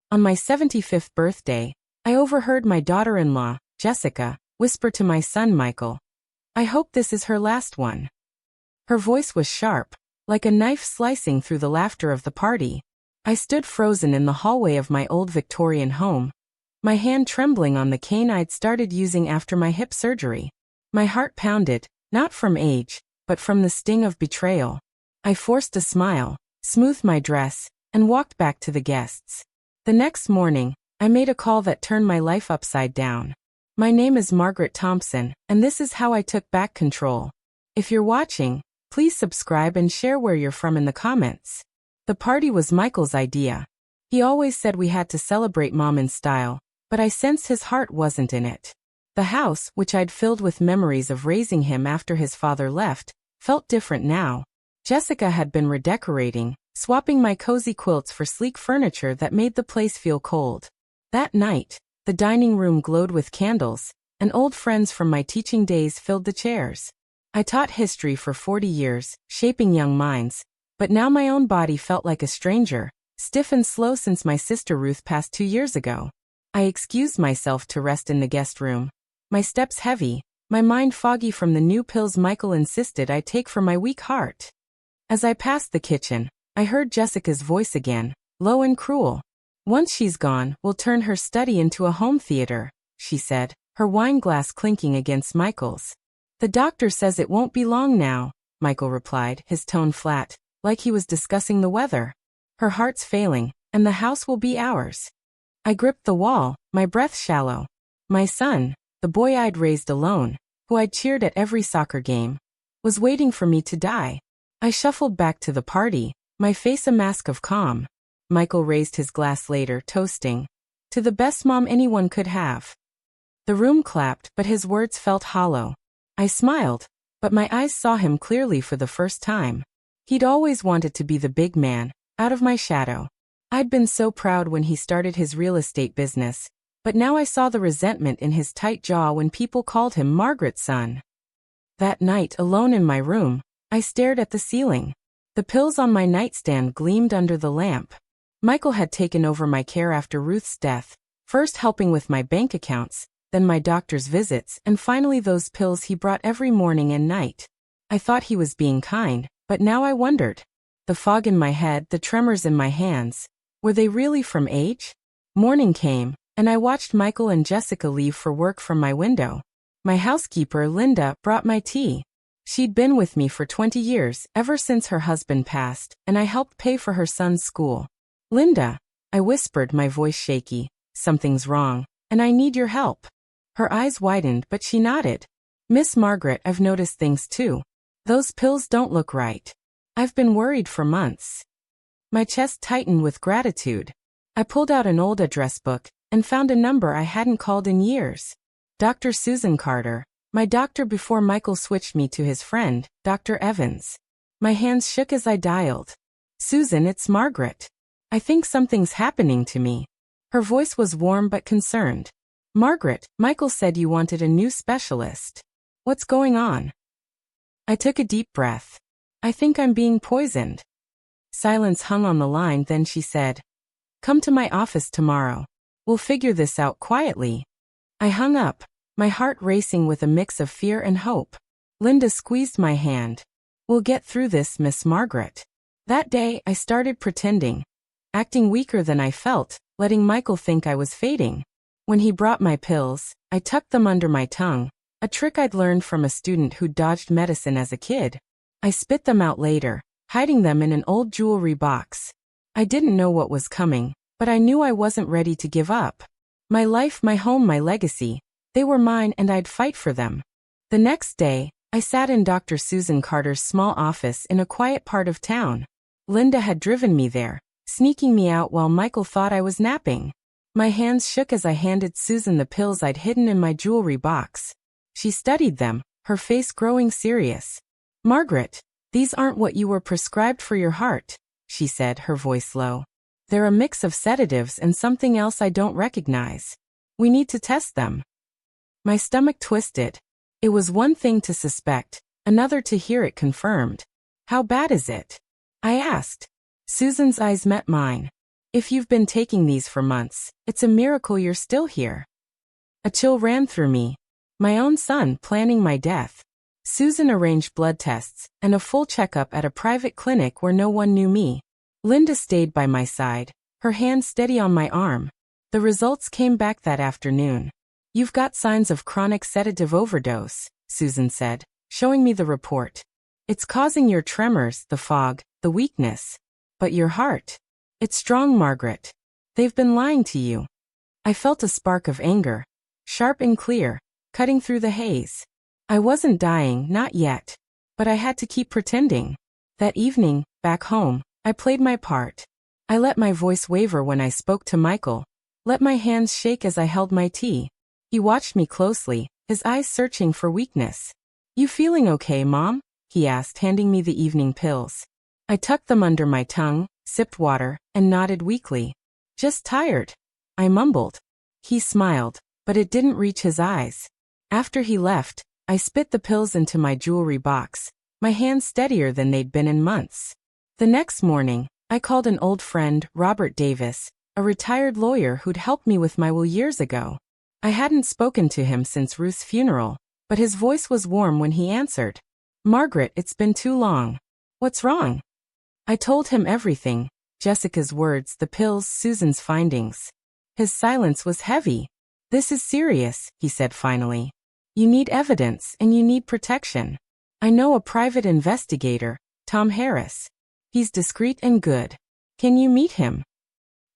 On my 75th birthday, I overheard my daughter-in-law, Jessica, whisper to my son Michael, "I hope this is her last one." Her voice was sharp, like a knife slicing through the laughter of the party. I stood frozen in the hallway of my old Victorian home, my hand trembling on the cane I'd started using after my hip surgery. My heart pounded, not from age, but from the sting of betrayal. I forced a smile, smoothed my dress, and walked back to the guests. The next morning, I made a call that turned my life upside down. "My name is Margaret Thompson, and this is how I took back control. If you're watching, please subscribe and share where you're from in the comments." The party was Michael's idea. He always said we had to celebrate Mom in style, but I sensed his heart wasn't in it. The house, which I'd filled with memories of raising him after his father left, felt different now. Jessica had been redecorating, swapping my cozy quilts for sleek furniture that made the place feel cold. That night, the dining room glowed with candles, and old friends from my teaching days filled the chairs. I taught history for 40 years, shaping young minds, but now my own body felt like a stranger, stiff and slow since my sister Ruth passed 2 years ago. I excused myself to rest in the guest room, my steps heavy, my mind foggy from the new pills Michael insisted I take for my weak heart. As I passed the kitchen, I heard Jessica's voice again, low and cruel. "Once she's gone, we'll turn her study into a home theater," she said, her wine glass clinking against Michael's. "The doctor says it won't be long now," Michael replied, his tone flat, like he was discussing the weather. "Her heart's failing, and the house will be ours." I gripped the wall, my breath shallow. My son, the boy I'd raised alone, who I'd cheered at every soccer game, was waiting for me to die. I shuffled back to the party, my face a mask of calm. Michael raised his glass later, toasting, "To the best mom anyone could have." The room clapped, but his words felt hollow. I smiled, but my eyes saw him clearly for the first time. He'd always wanted to be the big man, out of my shadow. I'd been so proud when he started his real estate business, but now I saw the resentment in his tight jaw when people called him Margaret's son. That night, alone in my room, I stared at the ceiling. The pills on my nightstand gleamed under the lamp. Michael had taken over my care after Ruth's death, first helping with my bank accounts, then my doctor's visits, and finally those pills he brought every morning and night. I thought he was being kind, but now I wondered. The fog in my head, the tremors in my hands, were they really from age? Morning came, and I watched Michael and Jessica leave for work from my window. My housekeeper, Linda, brought my tea. She'd been with me for 20 years, ever since her husband passed, and I helped pay for her son's school. "Linda," I whispered, my voice shaky, "something's wrong, and I need your help." Her eyes widened, but she nodded. "Miss Margaret, I've noticed things too. Those pills don't look right. I've been worried for months." My chest tightened with gratitude. I pulled out an old address book and found a number I hadn't called in years. Dr. Susan Carter, my doctor before Michael switched me to his friend, Dr. Evans. My hands shook as I dialed. "Susan, it's Margaret. I think something's happening to me." Her voice was warm but concerned. "Margaret, Michael said you wanted a new specialist. What's going on?" I took a deep breath. "I think I'm being poisoned." Silence hung on the line, then she said, "Come to my office tomorrow. We'll figure this out quietly." I hung up, my heart racing with a mix of fear and hope. Linda squeezed my hand. "We'll get through this, Miss Margaret." That day, I started pretending, acting weaker than I felt, letting Michael think I was fading. When he brought my pills, I tucked them under my tongue, a trick I'd learned from a student who dodged medicine as a kid. I spit them out later, hiding them in an old jewelry box. I didn't know what was coming, but I knew I wasn't ready to give up. My life, my home, my legacy, they were mine and I'd fight for them. The next day, I sat in Dr. Susan Carter's small office in a quiet part of town. Linda had driven me there, sneaking me out while Michael thought I was napping. My hands shook as I handed Susan the pills I'd hidden in my jewelry box. She studied them, her face growing serious. "Margaret, these aren't what you were prescribed for your heart," she said, her voice low. "They're a mix of sedatives and something else I don't recognize. We need to test them." My stomach twisted. It was one thing to suspect, another to hear it confirmed. "How bad is it?" I asked. Susan's eyes met mine. If you've been taking these for months, it's a miracle you're still here. A chill ran through me. My own son planning my death. Susan arranged blood tests and a full checkup at a private clinic where no one knew me. Linda stayed by my side, her hand steady on my arm. The results came back that afternoon. You've got signs of chronic sedative overdose, Susan said, showing me the report. It's causing your tremors, the fog, the weakness. But your heart. It's strong, Margaret. They've been lying to you. I felt a spark of anger, sharp and clear, cutting through the haze. I wasn't dying, not yet. But I had to keep pretending. That evening, back home, I played my part. I let my voice waver when I spoke to Michael, let my hands shake as I held my tea. He watched me closely, his eyes searching for weakness. You feeling okay, Mom? He asked, handing me the evening pills. I tucked them under my tongue, sipped water, and nodded weakly. Just tired, I mumbled. He smiled, but it didn't reach his eyes. After he left, I spit the pills into my jewelry box, my hands steadier than they'd been in months. The next morning, I called an old friend, Robert Davis, a retired lawyer who'd helped me with my will years ago. I hadn't spoken to him since Ruth's funeral, but his voice was warm when he answered. Margaret, it's been too long. What's wrong? I told him everything, Jessica's words, the pills, Susan's findings. His silence was heavy. This is serious, he said finally. You need evidence and you need protection. I know a private investigator, Tom Harris. He's discreet and good. Can you meet him?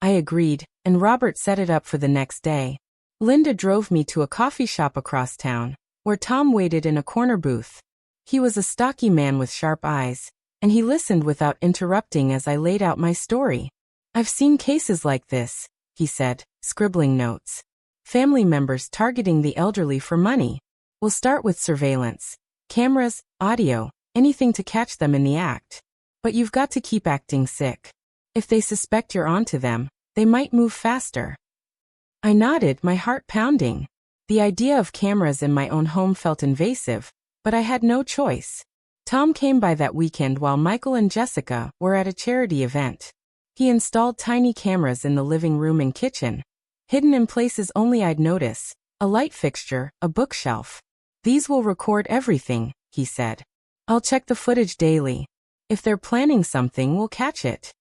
I agreed, and Robert set it up for the next day. Linda drove me to a coffee shop across town, where Tom waited in a corner booth. He was a stocky man with sharp eyes, and he listened without interrupting as I laid out my story. I've seen cases like this, he said, scribbling notes. Family members targeting the elderly for money. We'll start with surveillance. Cameras, audio, anything to catch them in the act. But you've got to keep acting sick. If they suspect you're onto them, they might move faster. I nodded, my heart pounding. The idea of cameras in my own home felt invasive, but I had no choice. Tom came by that weekend while Michael and Jessica were at a charity event. He installed tiny cameras in the living room and kitchen, hidden in places only I'd notice, a light fixture, a bookshelf. These will record everything, he said. I'll check the footage daily. If they're planning something, we'll catch it.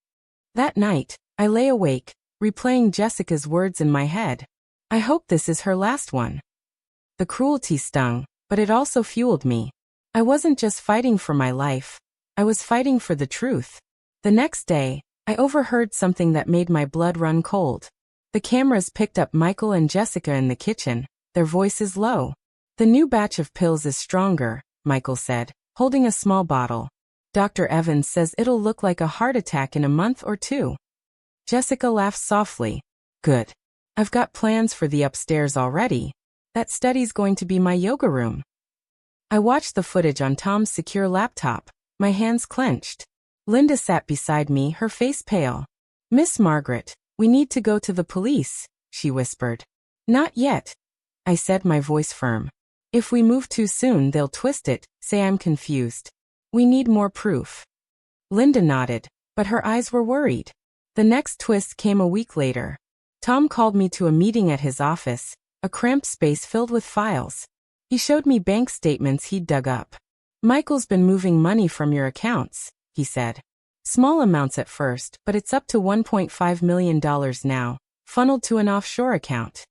That night, I lay awake, replaying Jessica's words in my head. I hope this is her last one. The cruelty stung, but it also fueled me. I wasn't just fighting for my life. I was fighting for the truth. The next day, I overheard something that made my blood run cold. The cameras picked up Michael and Jessica in the kitchen, their voices low. The new batch of pills is stronger, Michael said, holding a small bottle. Dr. Evans says it'll look like a heart attack in a month or two. Jessica laughed softly. Good. I've got plans for the upstairs already. That study's going to be my yoga room. I watched the footage on Tom's secure laptop, my hands clenched. Linda sat beside me, her face pale. Miss Margaret, we need to go to the police, she whispered. Not yet, I said, my voice firm. If we move too soon, they'll twist it, say I'm confused. We need more proof. Linda nodded, but her eyes were worried. The next twist came a week later. Tom called me to a meeting at his office, a cramped space filled with files. He showed me bank statements he'd dug up. Michael's been moving money from your accounts, he said. Small amounts at first, but it's up to $1.5 million now, funneled to an offshore account.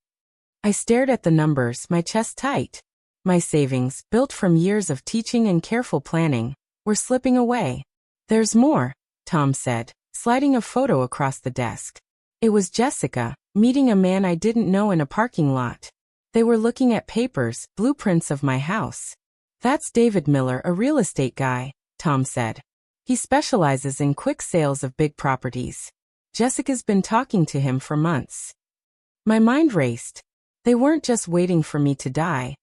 I stared at the numbers, my chest tight. My savings, built from years of teaching and careful planning, were slipping away. There's more, Tom said, sliding a photo across the desk. It was Jessica, meeting a man I didn't know in a parking lot. They were looking at papers, blueprints of my house. That's David Miller, a real estate guy, Tom said. He specializes in quick sales of big properties. Jessica's been talking to him for months. My mind raced. They weren't just waiting for me to die.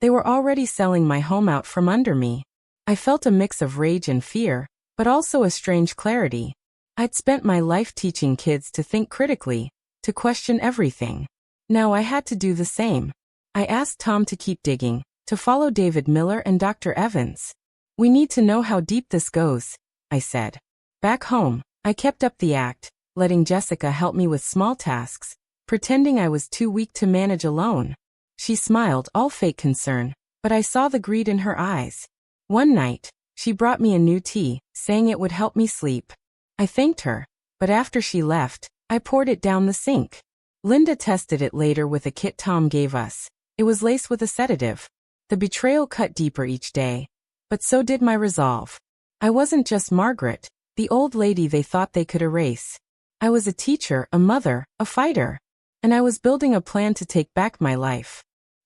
They were already selling my home out from under me. I felt a mix of rage and fear, but also a strange clarity. I'd spent my life teaching kids to think critically, to question everything. Now I had to do the same. I asked Tom to keep digging, to follow David Miller and Dr. Evans. We need to know how deep this goes, I said. Back home, I kept up the act, letting Jessica help me with small tasks, pretending I was too weak to manage alone. She smiled, all fake concern, but I saw the greed in her eyes. One night, she brought me a new tea, saying it would help me sleep. I thanked her, but after she left, I poured it down the sink. Linda tested it later with a kit Tom gave us. It was laced with a sedative. The betrayal cut deeper each day. But so did my resolve. I wasn't just Margaret, the old lady they thought they could erase. I was a teacher, a mother, a fighter. And I was building a plan to take back my life.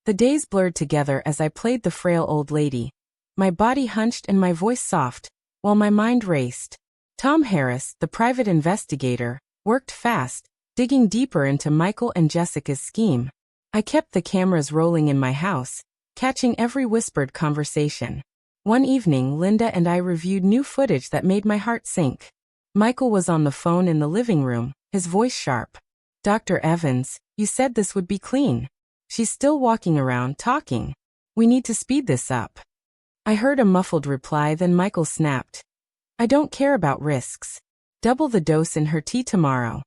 The days blurred together as I played the frail old lady. My body hunched and my voice soft, while my mind raced. Tom Harris, the private investigator, worked fast, digging deeper into Michael and Jessica's scheme. I kept the cameras rolling in my house, catching every whispered conversation. One evening, Linda and I reviewed new footage that made my heart sink. Michael was on the phone in the living room, his voice sharp. "Dr. Evans, you said this would be clean. She's still walking around talking. We need to speed this up." I heard a muffled reply, then Michael snapped. "I don't care about risks. Double the dose in her tea tomorrow."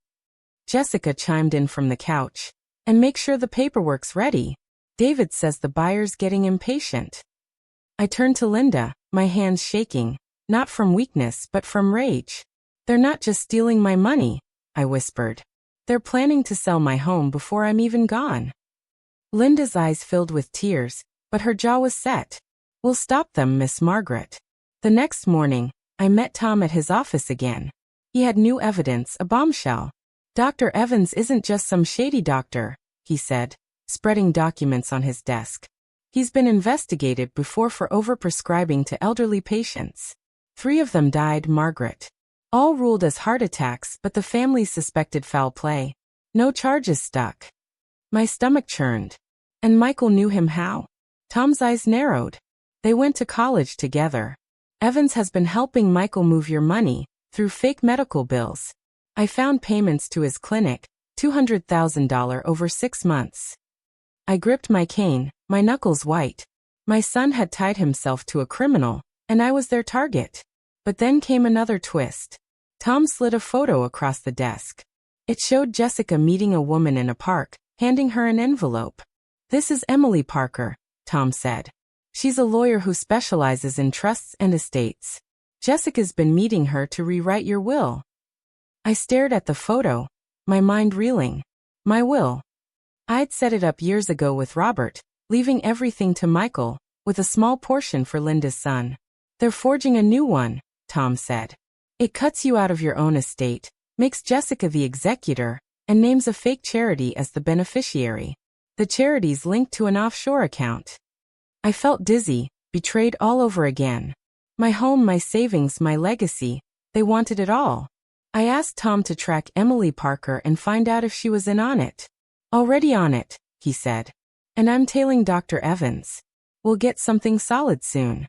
Jessica chimed in from the couch. "And make sure the paperwork's ready. David says the buyer's getting impatient." I turned to Linda, my hands shaking, not from weakness but from rage. "They're not just stealing my money," I whispered. "They're planning to sell my home before I'm even gone." Linda's eyes filled with tears, but her jaw was set. "We'll stop them, Miss Margaret." The next morning, I met Tom at his office again. He had new evidence, a bombshell. "Dr. Evans isn't just some shady doctor," he said, spreading documents on his desk. "He's been investigated before for overprescribing to elderly patients. 3 of them died, Margaret. All ruled as heart attacks, but the family suspected foul play. No charges stuck." My stomach churned. And Michael knew him how? Tom's eyes narrowed. "They went to college together. Evans has been helping Michael move your money through fake medical bills. I found payments to his clinic, $200,000 over 6 months." I gripped my cane, my knuckles white. My son had tied himself to a criminal, and I was their target. But then came another twist. Tom slid a photo across the desk. It showed Jessica meeting a woman in a park, handing her an envelope. "This is Emily Parker," Tom said. "She's a lawyer who specializes in trusts and estates. Jessica's been meeting her to rewrite your will." I stared at the photo, my mind reeling. My will. I'd set it up years ago with Robert, leaving everything to Michael, with a small portion for Linda's son. "They're forging a new one," Tom said. "It cuts you out of your own estate, makes Jessica the executor, and names a fake charity as the beneficiary. The charity's linked to an offshore account." I felt dizzy, betrayed all over again. My home, my savings, my legacy, they wanted it all. I asked Tom to track Emily Parker and find out if she was in on it. "Already on it," he said. "And I'm tailing Dr. Evans. We'll get something solid soon."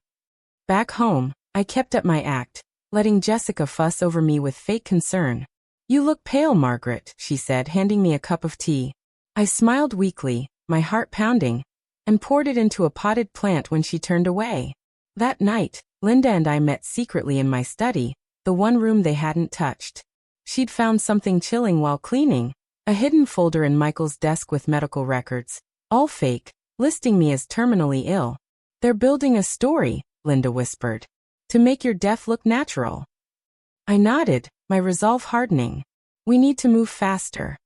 Back home, I kept up my act, letting Jessica fuss over me with fake concern. "You look pale, Margaret," she said, handing me a cup of tea. I smiled weakly, my heart pounding, and poured it into a potted plant when she turned away. That night, Linda and I met secretly in my study, the one room they hadn't touched. She'd found something chilling while cleaning, a hidden folder in Michael's desk with medical records, all fake, listing me as terminally ill. "They're building a story," Linda whispered, "to make your death look natural." I nodded, my resolve hardening. "We need to move faster."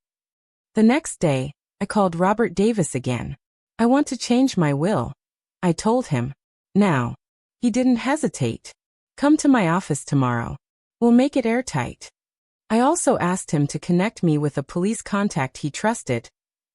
The next day, I called Robert Davis again. "I want to change my will," I told him. "Now." He didn't hesitate. "Come to my office tomorrow. We'll make it airtight." I also asked him to connect me with a police contact he trusted,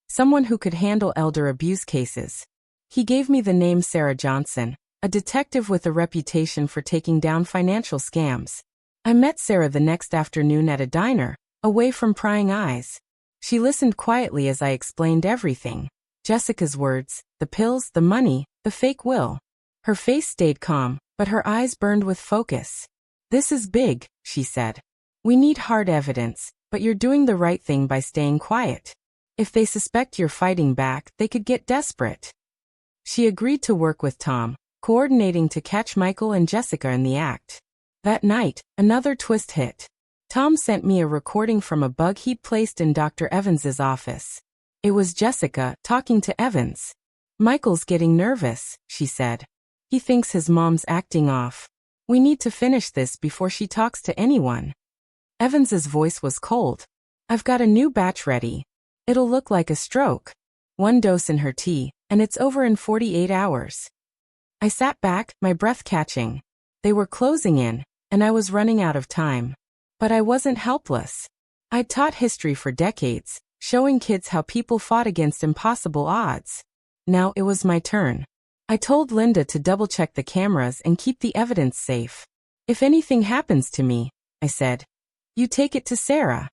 someone who could handle elder abuse cases. He gave me the name Sarah Johnson, a detective with a reputation for taking down financial scams. I met Sarah the next afternoon at a diner, away from prying eyes. She listened quietly as I explained everything. Jessica's words, the pills, the money, the fake will. Her face stayed calm, but her eyes burned with focus. "This is big," she said. "We need hard evidence, but you're doing the right thing by staying quiet. If they suspect you're fighting back, they could get desperate." She agreed to work with Tom, coordinating to catch Michael and Jessica in the act. That night, another twist hit. Tom sent me a recording from a bug he'd placed in Dr. Evans's office. It was Jessica talking to Evans. "Michael's getting nervous," she said. "He thinks his mom's acting off. We need to finish this before she talks to anyone." Evans's voice was cold. "I've got a new batch ready. It'll look like a stroke. 1 dose in her tea, and it's over in 48 hours. I sat back, my breath catching. They were closing in, and I was running out of time. But I wasn't helpless. I'd taught history for decades, showing kids how people fought against impossible odds. Now it was my turn. I told Linda to double-check the cameras and keep the evidence safe. "If anything happens to me," I said, "you take it to Sarah."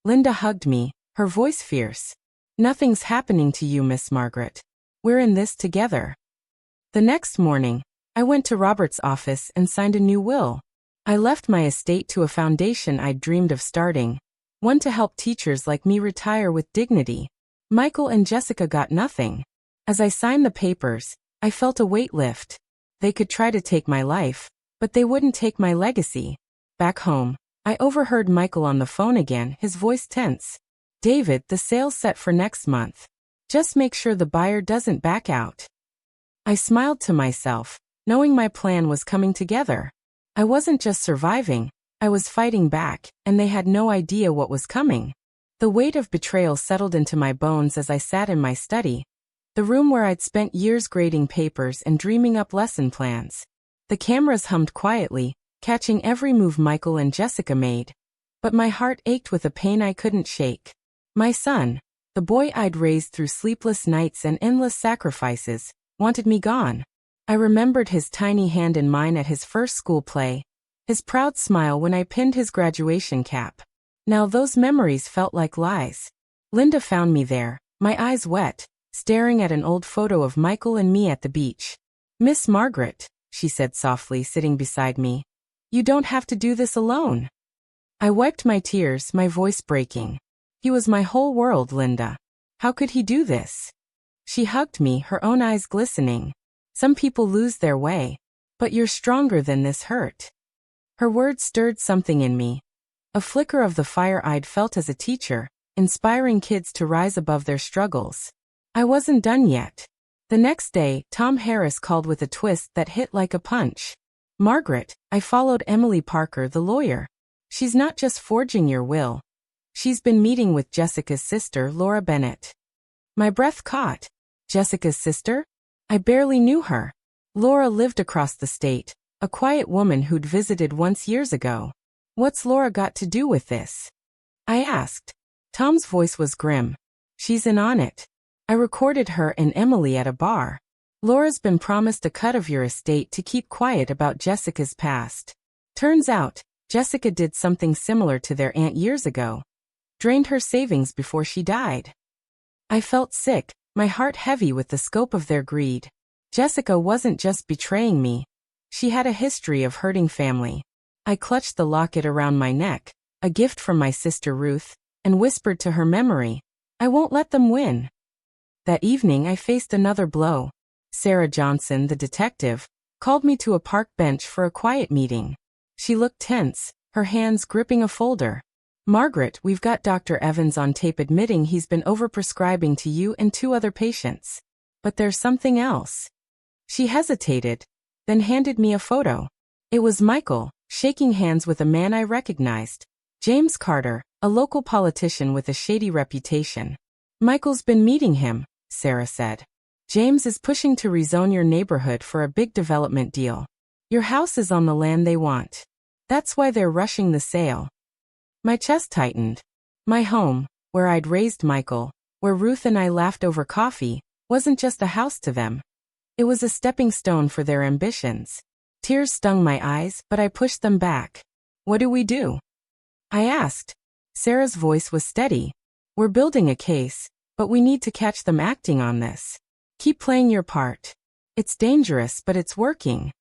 Linda hugged me, her voice fierce. "Nothing's happening to you, Miss Margaret. We're in this together." The next morning, I went to Robert's office and signed a new will. I left my estate to a foundation I'd dreamed of starting, one to help teachers like me retire with dignity. Michael and Jessica got nothing. As I signed the papers, I felt a weight lift. They could try to take my life, but they wouldn't take my legacy. Back home, I overheard Michael on the phone again, his voice tense. "David, the sale's set for next month. Just make sure the buyer doesn't back out." I smiled to myself, knowing my plan was coming together. I wasn't just surviving, I was fighting back, and they had no idea what was coming. The weight of betrayal settled into my bones as I sat in my study, the room where I'd spent years grading papers and dreaming up lesson plans. The cameras hummed quietly, catching every move Michael and Jessica made. But my heart ached with a pain I couldn't shake. My son, the boy I'd raised through sleepless nights and endless sacrifices, wanted me gone. I remembered his tiny hand in mine at his first school play, his proud smile when I pinned his graduation cap. Now those memories felt like lies. Linda found me there, my eyes wet, staring at an old photo of Michael and me at the beach. "Miss Margaret," she said softly, sitting beside me, "you don't have to do this alone." I wiped my tears, my voice breaking. "He was my whole world, Linda. How could he do this?" She hugged me, her own eyes glistening. "Some people lose their way, but you're stronger than this hurt." Her words stirred something in me. A flicker of the fire I'd felt as a teacher, inspiring kids to rise above their struggles. I wasn't done yet. The next day, Tom Harris called with a twist that hit like a punch. "Margaret, I followed Emily Parker, the lawyer. She's not just forging your will. She's been meeting with Jessica's sister, Laura Bennett." My breath caught. Jessica's sister? I barely knew her. Laura lived across the state, a quiet woman who'd visited once years ago. "What's Laura got to do with this?" I asked. Tom's voice was grim. "She's in on it. I recorded her and Emily at a bar. Laura's been promised a cut of your estate to keep quiet about Jessica's past. Turns out, Jessica did something similar to their aunt years ago. Drained her savings before she died." I felt sick, my heart heavy with the scope of their greed. Jessica wasn't just betraying me. She had a history of hurting family. I clutched the locket around my neck, a gift from my sister Ruth, and whispered to her memory, "I won't let them win." That evening I faced another blow. Sarah Johnson, the detective, called me to a park bench for a quiet meeting. She looked tense, her hands gripping a folder. "Margaret, we've got Dr. Evans on tape admitting he's been overprescribing to you and 2 other patients. But there's something else." She hesitated, then handed me a photo. It was Michael, shaking hands with a man I recognized. James Carter, a local politician with a shady reputation. "Michael's been meeting him," Sarah said. "James is pushing to rezone your neighborhood for a big development deal. Your house is on the land they want. That's why they're rushing the sale." My chest tightened. My home, where I'd raised Michael, where Ruth and I laughed over coffee, wasn't just a house to them. It was a stepping stone for their ambitions. Tears stung my eyes, but I pushed them back. "What do we do?" I asked. Sarah's voice was steady. "We're building a case, but we need to catch them acting on this. Keep playing your part. It's dangerous, but it's working."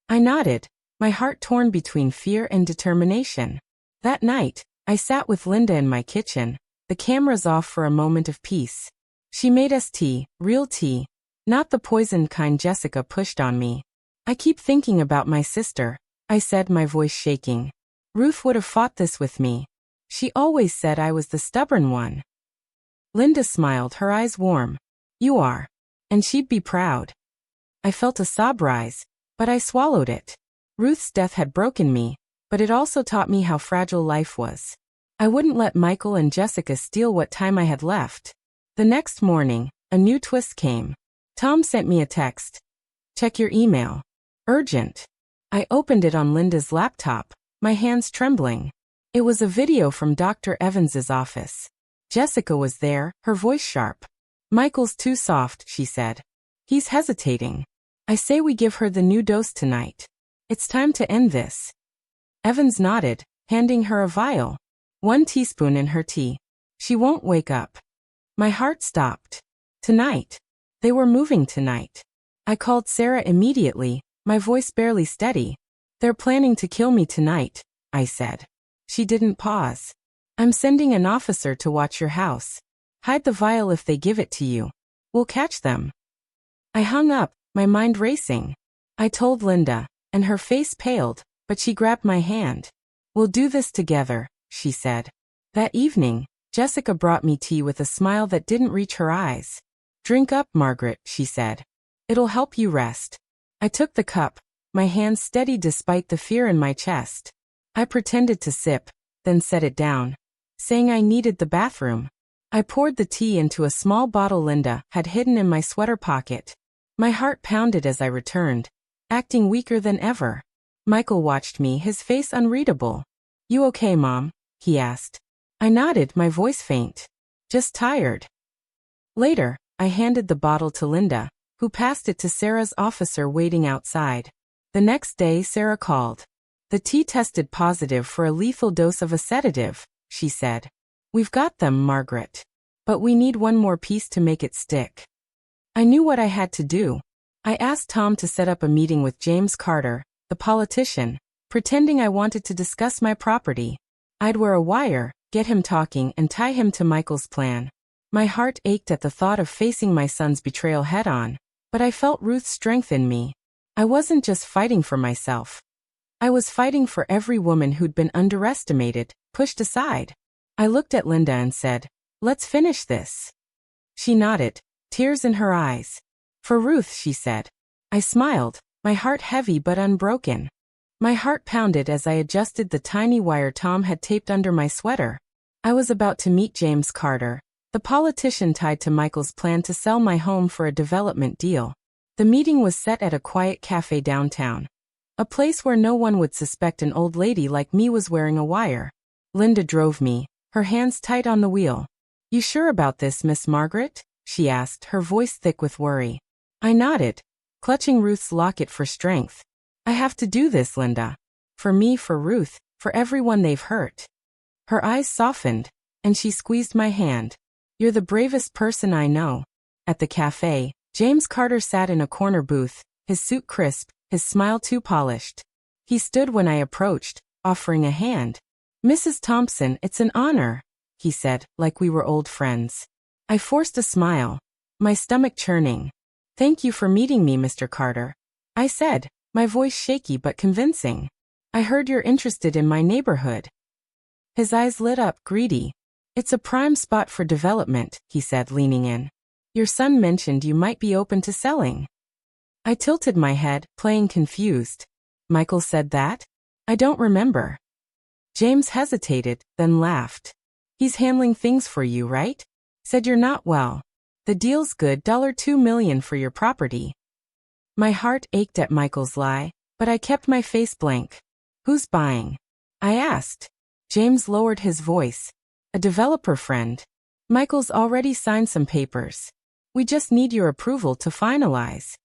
I nodded, my heart torn between fear and determination. That night, I sat with Linda in my kitchen, the cameras off for a moment of peace. She made us tea, real tea, not the poisoned kind Jessica pushed on me. "I keep thinking about my sister," I said, my voice shaking. Ruth would have fought this with me. She always said I was the stubborn one. Linda smiled, her eyes warm. You are. And she'd be proud. I felt a sob rise, but I swallowed it. Ruth's death had broken me, but it also taught me how fragile life was. I wouldn't let Michael and Jessica steal what time I had left. The next morning, a new twist came. Tom sent me a text. Check your email. Urgent. I opened it on Linda's laptop, my hands trembling. It was a video from Dr. Evans's office. Jessica was there, her voice sharp. Michael's too soft, she said. He's hesitating. I say we give her the new dose tonight. It's time to end this. Evans nodded, handing her a vial. 1 teaspoon in her tea. She won't wake up. My heart stopped. Tonight. They were moving tonight. I called Sarah immediately, my voice barely steady. They're planning to kill me tonight, I said. She didn't pause. I'm sending an officer to watch your house. Hide the vial if they give it to you. We'll catch them. I hung up, my mind racing. I told Linda, and her face paled, but she grabbed my hand. We'll do this together, she said. That evening, Jessica brought me tea with a smile that didn't reach her eyes. Drink up, Margaret, she said. It'll help you rest. I took the cup, my hands steady despite the fear in my chest. I pretended to sip, then set it down, saying I needed the bathroom. I poured the tea into a small bottle Linda had hidden in my sweater pocket. My heart pounded as I returned, acting weaker than ever. Michael watched me, his face unreadable. You okay, Mom? He asked. I nodded, my voice faint. Just tired. Later, I handed the bottle to Linda, who passed it to Sarah's officer waiting outside. The next day, Sarah called. The tea tested positive for a lethal dose of a sedative, she said. We've got them, Margaret. But we need one more piece to make it stick. I knew what I had to do. I asked Tom to set up a meeting with James Carter, the politician, pretending I wanted to discuss my property. I'd wear a wire, get him talking, and tie him to Michael's plan. My heart ached at the thought of facing my son's betrayal head-on, but I felt Ruth's strength in me. I wasn't just fighting for myself. I was fighting for every woman who'd been underestimated, pushed aside. I looked at Linda and said, let's finish this. She nodded, tears in her eyes. For Ruth, she said. I smiled, my heart heavy but unbroken. My heart pounded as I adjusted the tiny wire Tom had taped under my sweater. I was about to meet James Carter, the politician tied to Michael's plan to sell my home for a development deal. The meeting was set at a quiet cafe downtown. A place where no one would suspect an old lady like me was wearing a wire. Linda drove me, her hands tight on the wheel. You sure about this, Miss Margaret? She asked, her voice thick with worry. I nodded, clutching Ruth's locket for strength. I have to do this, Linda. For me, for Ruth, for everyone they've hurt. Her eyes softened, and she squeezed my hand. You're the bravest person I know. At the cafe, James Carter sat in a corner booth, his suit crisp, his smile too polished. He stood when I approached, offering a hand. Mrs. Thompson, it's an honor, he said, like we were old friends. I forced a smile, my stomach churning. Thank you for meeting me, Mr. Carter, I said, my voice shaky but convincing. I heard you're interested in my neighborhood. His eyes lit up, greedy. It's a prime spot for development, he said, leaning in. Your son mentioned you might be open to selling. I tilted my head, playing confused. Michael said that? I don't remember. James hesitated, then laughed. He's handling things for you, right? Said you're not well. The deal's good, $2 million for your property. My heart ached at Michael's lie, but I kept my face blank. Who's buying? I asked. James lowered his voice. A developer friend. Michael's already signed some papers. We just need your approval to finalize.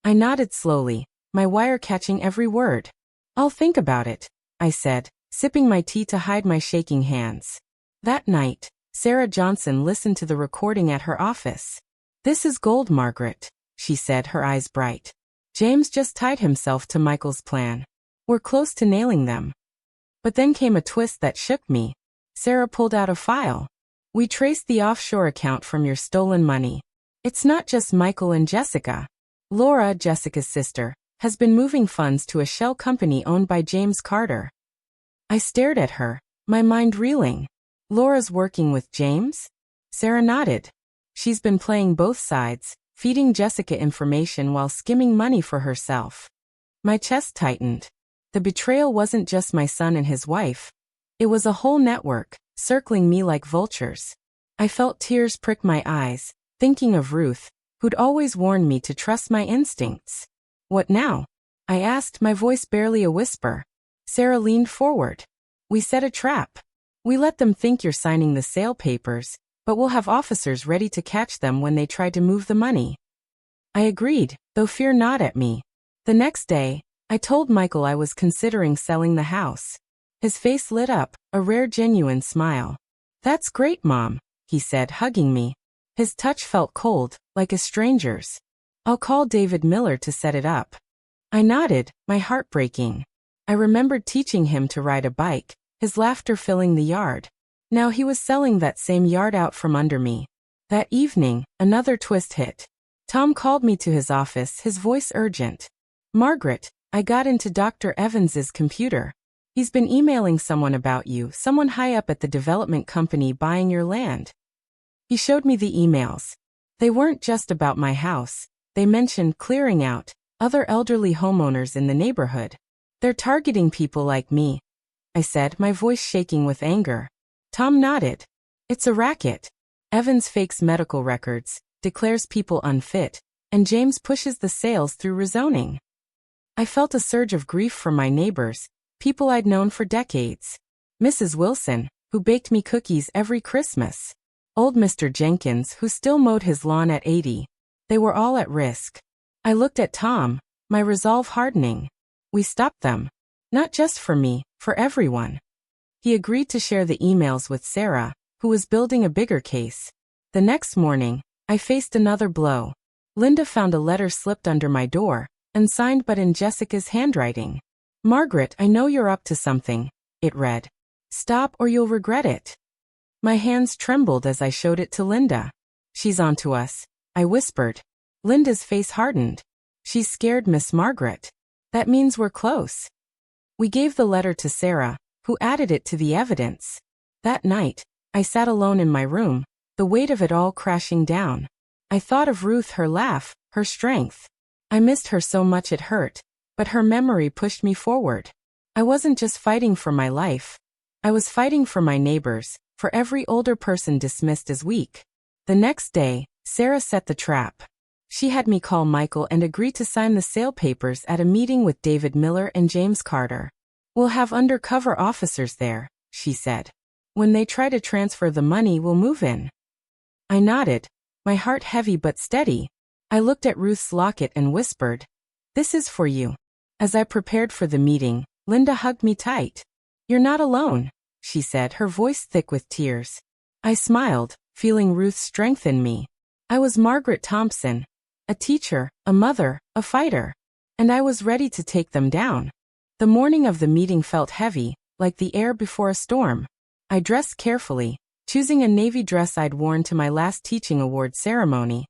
I nodded slowly, my wire catching every word. I'll think about it, I said, sipping my tea to hide my shaking hands. That night, Sarah Johnson listened to the recording at her office. This is gold, Margaret, she said, her eyes bright. James just tied himself to Michael's plan. We're close to nailing them. But then came a twist that shook me. Sarah pulled out a file. We traced the offshore account from your stolen money. It's not just Michael and Jessica. Laura, Jessica's sister, has been moving funds to a shell company owned by James Carter. I stared at her, my mind reeling. Laura's working with James? Sarah nodded. She's been playing both sides, feeding Jessica information while skimming money for herself. My chest tightened. The betrayal wasn't just my son and his wife. It was a whole network, circling me like vultures. I felt tears prick my eyes, thinking of Ruth, who'd always warned me to trust my instincts. What now? I asked, my voice barely a whisper. Sarah leaned forward. We set a trap. We let them think you're signing the sale papers, but we'll have officers ready to catch them when they try to move the money. I agreed, though fear gnawed at me. The next day, I told Michael I was considering selling the house. His face lit up, a rare genuine smile. That's great, Mom, he said, hugging me. His touch felt cold, like a stranger's. I'll call David Miller to set it up. I nodded, my heart breaking. I remembered teaching him to ride a bike, his laughter filling the yard. Now he was selling that same yard out from under me. That evening, another twist hit. Tom called me to his office, his voice urgent. Margaret, I got into Dr. Evans's computer. He's been emailing someone about you, someone high up at the development company buying your land. He showed me the emails. They weren't just about my house. They mentioned clearing out other elderly homeowners in the neighborhood. They're targeting people like me, I said, my voice shaking with anger. Tom nodded. It's a racket. Evans fakes medical records, declares people unfit, and James pushes the sales through rezoning. I felt a surge of grief for my neighbors, people I'd known for decades. Mrs. Wilson, who baked me cookies every Christmas. Old Mr. Jenkins, who still mowed his lawn at 80. They were all at risk. I looked at Tom, my resolve hardening. We stopped them. Not just for me, for everyone. He agreed to share the emails with Sarah, who was building a bigger case. The next morning, I faced another blow. Linda found a letter slipped under my door, unsigned but in Jessica's handwriting. Margaret, I know you're up to something, it read. Stop or you'll regret it. My hands trembled as I showed it to Linda. She's onto us, I whispered. Linda's face hardened. She's scared, Miss Margaret. That means we're close. We gave the letter to Sarah, who added it to the evidence. That night, I sat alone in my room, the weight of it all crashing down. I thought of Ruth, her laugh, her strength. I missed her so much it hurt, but her memory pushed me forward. I wasn't just fighting for my life. I was fighting for my neighbors, for every older person dismissed as weak. The next day, Sarah set the trap. She had me call Michael and agree to sign the sale papers at a meeting with David Miller and James Carter. We'll have undercover officers there, she said. When they try to transfer the money, we'll move in. I nodded, my heart heavy but steady. I looked at Ruth's locket and whispered, This is for you. As I prepared for the meeting, Linda hugged me tight. You're not alone, she said, her voice thick with tears. I smiled, feeling Ruth's strength in me. I was Margaret Thompson, a teacher, a mother, a fighter, and I was ready to take them down. The morning of the meeting felt heavy, like the air before a storm. I dressed carefully, choosing a navy dress I'd worn to my last teaching award ceremony.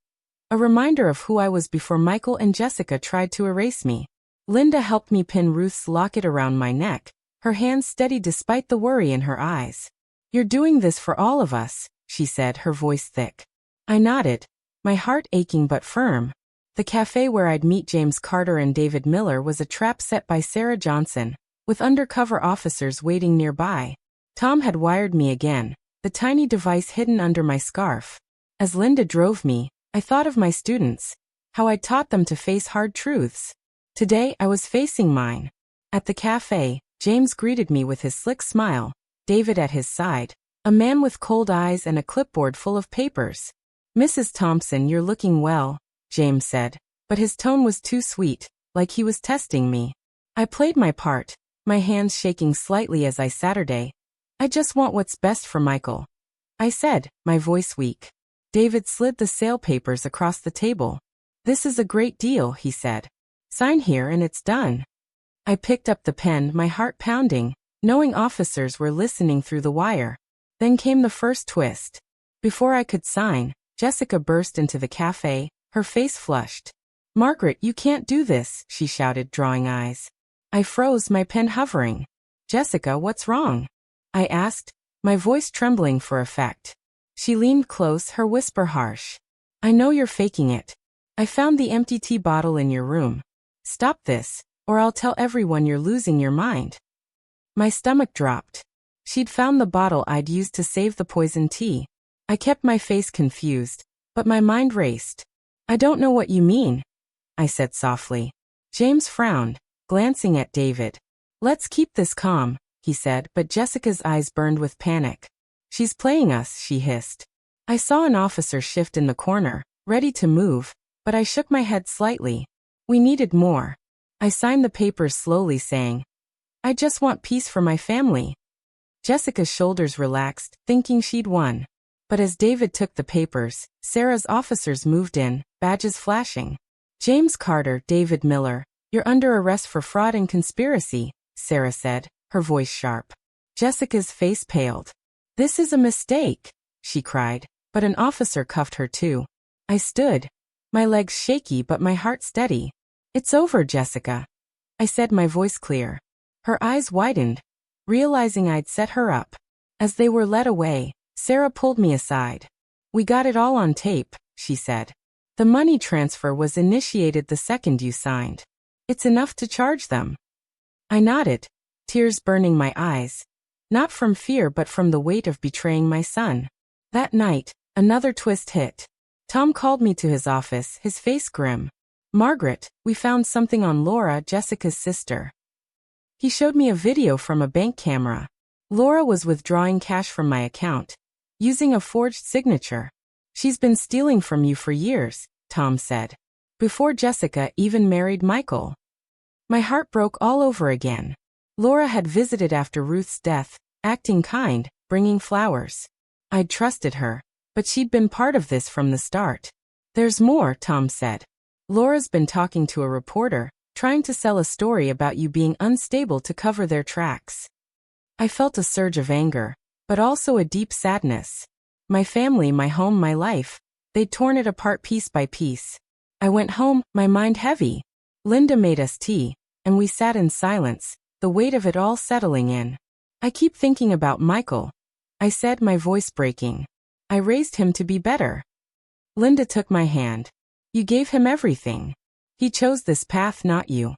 A reminder of who I was before Michael and Jessica tried to erase me. Linda helped me pin Ruth's locket around my neck, her hands steady despite the worry in her eyes. You're doing this for all of us, she said, her voice thick. I nodded, my heart aching but firm. The cafe where I'd meet James Carter and David Miller was a trap set by Sarah Johnson, with undercover officers waiting nearby. Tom had wired me again, the tiny device hidden under my scarf. As Linda drove me, I thought of my students, how I'd taught them to face hard truths. Today I was facing mine. At the cafe, James greeted me with his slick smile, David at his side, a man with cold eyes and a clipboard full of papers. Mrs. Thompson, you're looking well, James said, but his tone was too sweet, like he was testing me. I played my part, my hands shaking slightly as I Saturday. I just want what's best for Michael, I said, my voice weak. David slid the sale papers across the table. This is a great deal, he said. Sign here and it's done. I picked up the pen, my heart pounding, knowing officers were listening through the wire. Then came the first twist. Before I could sign, Jessica burst into the cafe, her face flushed. Margaret, you can't do this, she shouted, drawing eyes. I froze, my pen hovering. Jessica, what's wrong? I asked, my voice trembling for effect. She leaned close, her whisper harsh. I know you're faking it. I found the empty tea bottle in your room. Stop this, or I'll tell everyone you're losing your mind. My stomach dropped. She'd found the bottle I'd used to save the poisoned tea. I kept my face confused, but my mind raced. I don't know what you mean, I said softly. James frowned, glancing at David. Let's keep this calm, he said, but Jessica's eyes burned with panic. She's playing us, she hissed. I saw an officer shift in the corner, ready to move, but I shook my head slightly. We needed more. I signed the papers slowly, saying, I just want peace for my family. Jessica's shoulders relaxed, thinking she'd won. But as David took the papers, Sarah's officers moved in, badges flashing. James Carter, David Miller, you're under arrest for fraud and conspiracy, Sarah said, her voice sharp. Jessica's face paled. This is a mistake, she cried, but an officer cuffed her too. I stood, my legs shaky but my heart steady. It's over, Jessica, I said, my voice clear. Her eyes widened, realizing I'd set her up. As they were led away, Sarah pulled me aside. We got it all on tape, she said. The money transfer was initiated the second you signed. It's enough to charge them. I nodded, tears burning my eyes. Not from fear but from the weight of betraying my son. That night, another twist hit. Tom called me to his office, his face grim. Margaret, we found something on Laura, Jessica's sister. He showed me a video from a bank camera. Laura was withdrawing cash from my account, using a forged signature. She's been stealing from you for years, Tom said. Before Jessica even married Michael. My heart broke all over again. Laura had visited after Ruth's death, acting kind, bringing flowers. I'd trusted her, but she'd been part of this from the start. There's more, Tom said. Laura's been talking to a reporter, trying to sell a story about you being unstable to cover their tracks. I felt a surge of anger, but also a deep sadness. My family, my home, my life, they'd torn it apart piece by piece. I went home, my mind heavy. Linda made us tea, and we sat in silence, the weight of it all settling in. I keep thinking about Michael, I said, my voice breaking. I raised him to be better. Linda took my hand. You gave him everything. He chose this path, not you.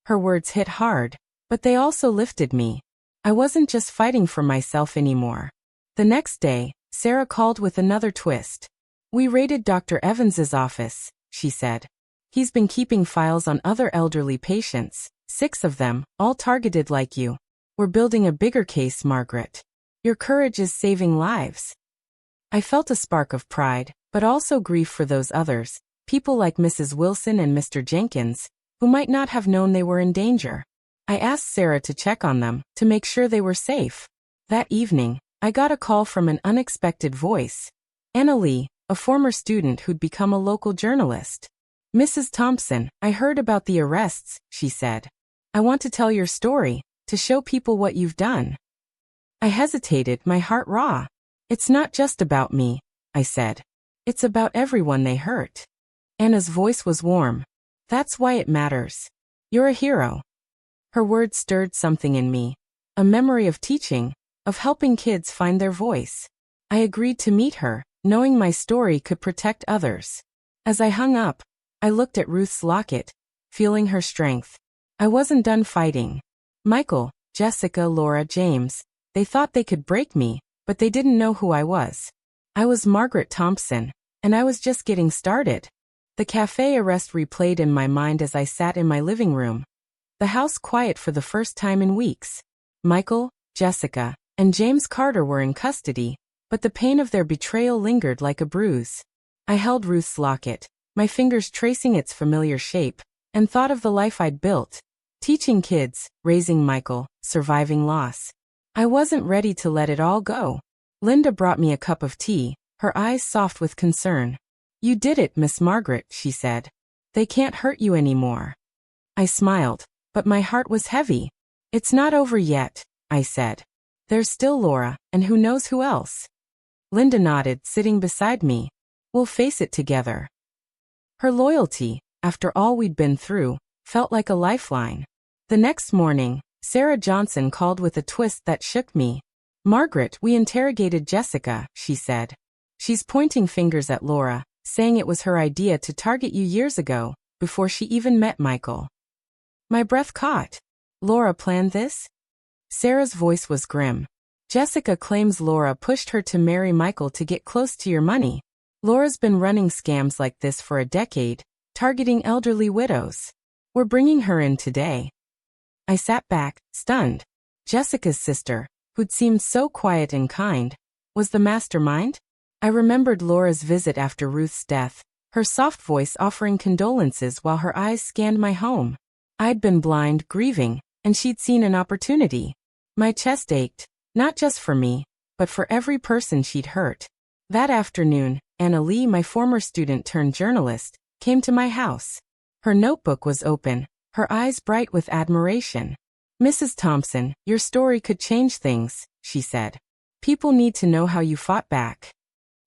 Her words hit hard, but they also lifted me. I wasn't just fighting for myself anymore. The next day, Sarah called with another twist. We raided Dr. Evans's office, she said. He's been keeping files on other elderly patients, 6 of them, all targeted like you. We're building a bigger case, Margaret. Your courage is saving lives. I felt a spark of pride, but also grief for those others, people like Mrs. Wilson and Mr. Jenkins, who might not have known they were in danger. I asked Sarah to check on them, to make sure they were safe. That evening, I got a call from an unexpected voice. Anna Lee, a former student who'd become a local journalist. Mrs. Thompson, I heard about the arrests, she said. I want to tell your story, to show people what you've done. I hesitated, my heart raw. It's not just about me, I said. It's about everyone they hurt. Anna's voice was warm. That's why it matters. You're a hero. Her words stirred something in me. A memory of teaching, of helping kids find their voice. I agreed to meet her, knowing my story could protect others. As I hung up, I looked at Ruth's locket, feeling her strength. I wasn't done fighting. Michael, Jessica, Laura, James, they thought they could break me, but they didn't know who I was. I was Margaret Thompson, and I was just getting started. The cafe arrest replayed in my mind as I sat in my living room. The house quiet for the first time in weeks. Michael, Jessica, and James Carter were in custody, but the pain of their betrayal lingered like a bruise. I held Ruth's locket, my fingers tracing its familiar shape, and thought of the life I'd built. Teaching kids, raising Michael, surviving loss. I wasn't ready to let it all go. Linda brought me a cup of tea, her eyes soft with concern. You did it, Miss Margaret, she said. They can't hurt you anymore. I smiled, but my heart was heavy. It's not over yet, I said. There's still Laura, and who knows who else. Linda nodded, sitting beside me. We'll face it together. Her loyalty, after all we'd been through, felt like a lifeline. The next morning, Sarah Johnson called with a twist that shook me. "Margaret, we interrogated Jessica," she said. "She's pointing fingers at Laura, saying it was her idea to target you years ago, before she even met Michael." My breath caught. "Laura planned this?" Sarah's voice was grim. "Jessica claims Laura pushed her to marry Michael to get close to your money. Laura's been running scams like this for a decade, targeting elderly widows. We're bringing her in today." I sat back, stunned. Jessica's sister, who'd seemed so quiet and kind, was the mastermind? I remembered Laura's visit after Ruth's death, her soft voice offering condolences while her eyes scanned my home. I'd been blind, grieving, and she'd seen an opportunity. My chest ached, not just for me, but for every person she'd hurt. That afternoon, Anna Lee, my former student turned journalist, came to my house. Her notebook was open, her eyes bright with admiration. "Mrs. Thompson, your story could change things," she said. "People need to know how you fought back."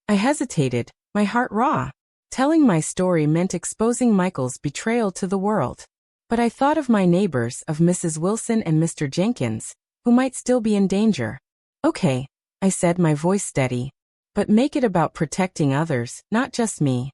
I hesitated, my heart raw. Telling my story meant exposing Michael's betrayal to the world. But I thought of my neighbors, of Mrs. Wilson and Mr. Jenkins, who might still be in danger. "Okay," I said, my voice steady. "But make it about protecting others, not just me."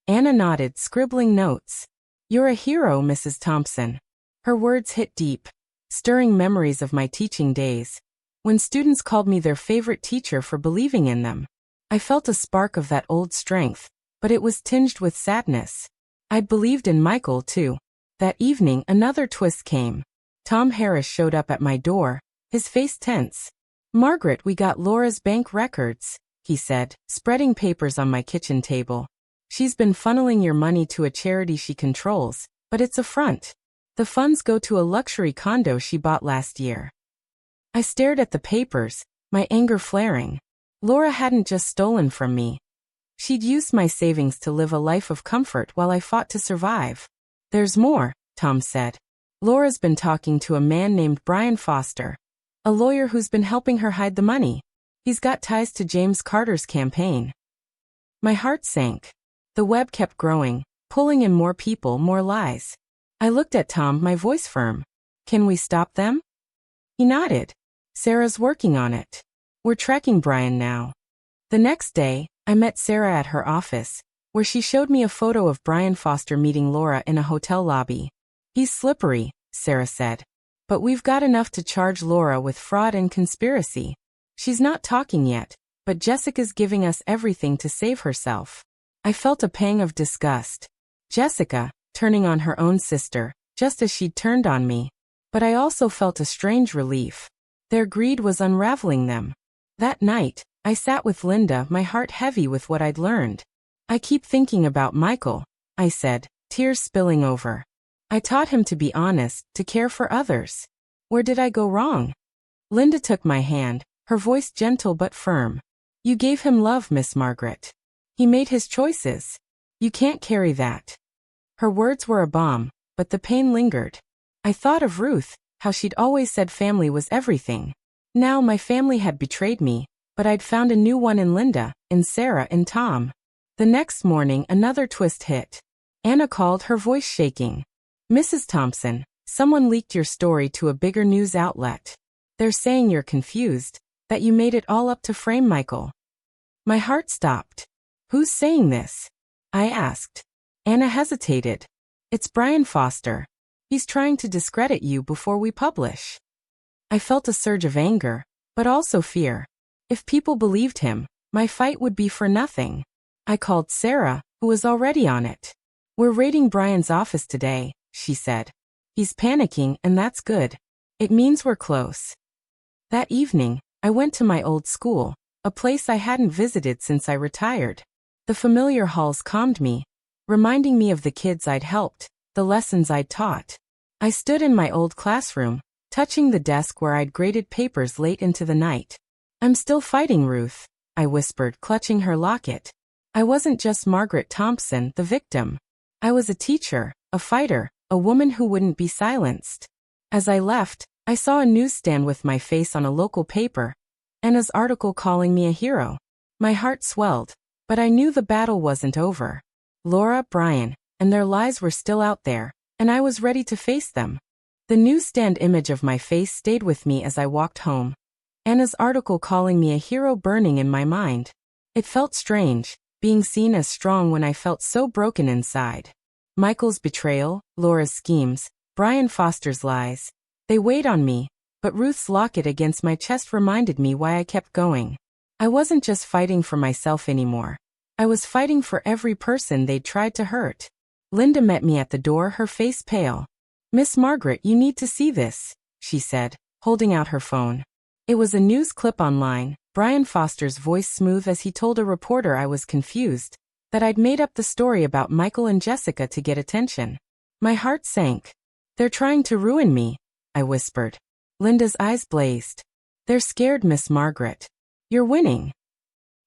Anna nodded, scribbling notes. "You're a hero, Mrs. Thompson." Her words hit deep, stirring memories of my teaching days, when students called me their favorite teacher for believing in them. I felt a spark of that old strength, but it was tinged with sadness. I'd believed in Michael, too. That evening, another twist came. Tom Harris showed up at my door, his face tense. "Margaret, we got Laura's bank records," he said, spreading papers on my kitchen table. "She's been funneling your money to a charity she controls, but it's a front. The funds go to a luxury condo she bought last year." I stared at the papers, my anger flaring. Laura hadn't just stolen from me. She'd used my savings to live a life of comfort while I fought to survive. "There's more," Tom said. "Laura's been talking to a man named Brian Foster, a lawyer who's been helping her hide the money. He's got ties to James Carter's campaign." My heart sank. The web kept growing, pulling in more people, more lies. I looked at Tom, my voice firm. "Can we stop them?" He nodded. "Sarah's working on it. We're tracking Brian now." The next day, I met Sarah at her office, where she showed me a photo of Brian Foster meeting Laura in a hotel lobby. "He's slippery," Sarah said. "But we've got enough to charge Laura with fraud and conspiracy. She's not talking yet, but Jessica's giving us everything to save herself." I felt a pang of disgust. Jessica, turning on her own sister, just as she'd turned on me. But I also felt a strange relief. Their greed was unraveling them. That night, I sat with Linda, my heart heavy with what I'd learned. "I keep thinking about Michael," I said, tears spilling over. "I taught him to be honest, to care for others. Where did I go wrong?" Linda took my hand, her voice gentle but firm. "You gave him love, Miss Margaret. He made his choices. You can't carry that." Her words were a balm, but the pain lingered. I thought of Ruth, how she'd always said family was everything. Now my family had betrayed me, but I'd found a new one in Linda, in Sarah, in Tom. The next morning, another twist hit. Anna called, her voice shaking. "Mrs. Thompson, someone leaked your story to a bigger news outlet. They're saying you're confused, that you made it all up to frame Michael." My heart stopped. "Who's saying this?" I asked. Anna hesitated. "It's Brian Foster. He's trying to discredit you before we publish." I felt a surge of anger, but also fear. If people believed him, my fight would be for nothing. I called Sarah, who was already on it. "We're raiding Brian's office today," she said. "He's panicking, and that's good. It means we're close." That evening, I went to my old school, a place I hadn't visited since I retired. The familiar halls calmed me, reminding me of the kids I'd helped, the lessons I'd taught. I stood in my old classroom, touching the desk where I'd graded papers late into the night. "I'm still fighting, Ruth," I whispered, clutching her locket. I wasn't just Margaret Thompson, the victim. I was a teacher, a fighter, a woman who wouldn't be silenced. As I left, I saw a newsstand with my face on a local paper, Anna's article calling me a hero. My heart swelled, but I knew the battle wasn't over. Laura, Brian, and their lies were still out there, and I was ready to face them. The newsstand image of my face stayed with me as I walked home. Anna's article calling me a hero burning in my mind. It felt strange, being seen as strong when I felt so broken inside. Michael's betrayal, Laura's schemes, Brian Foster's lies. They weighed on me, but Ruth's locket against my chest reminded me why I kept going. I wasn't just fighting for myself anymore. I was fighting for every person they'd tried to hurt. Linda met me at the door, her face pale. "Miss Margaret, you need to see this," she said, holding out her phone. It was a news clip online, Brian Foster's voice smooth as he told a reporter I was confused, that I'd made up the story about Michael and Jessica to get attention. My heart sank. "They're trying to ruin me," I whispered. Linda's eyes blazed. "They're scared, Miss Margaret. You're winning."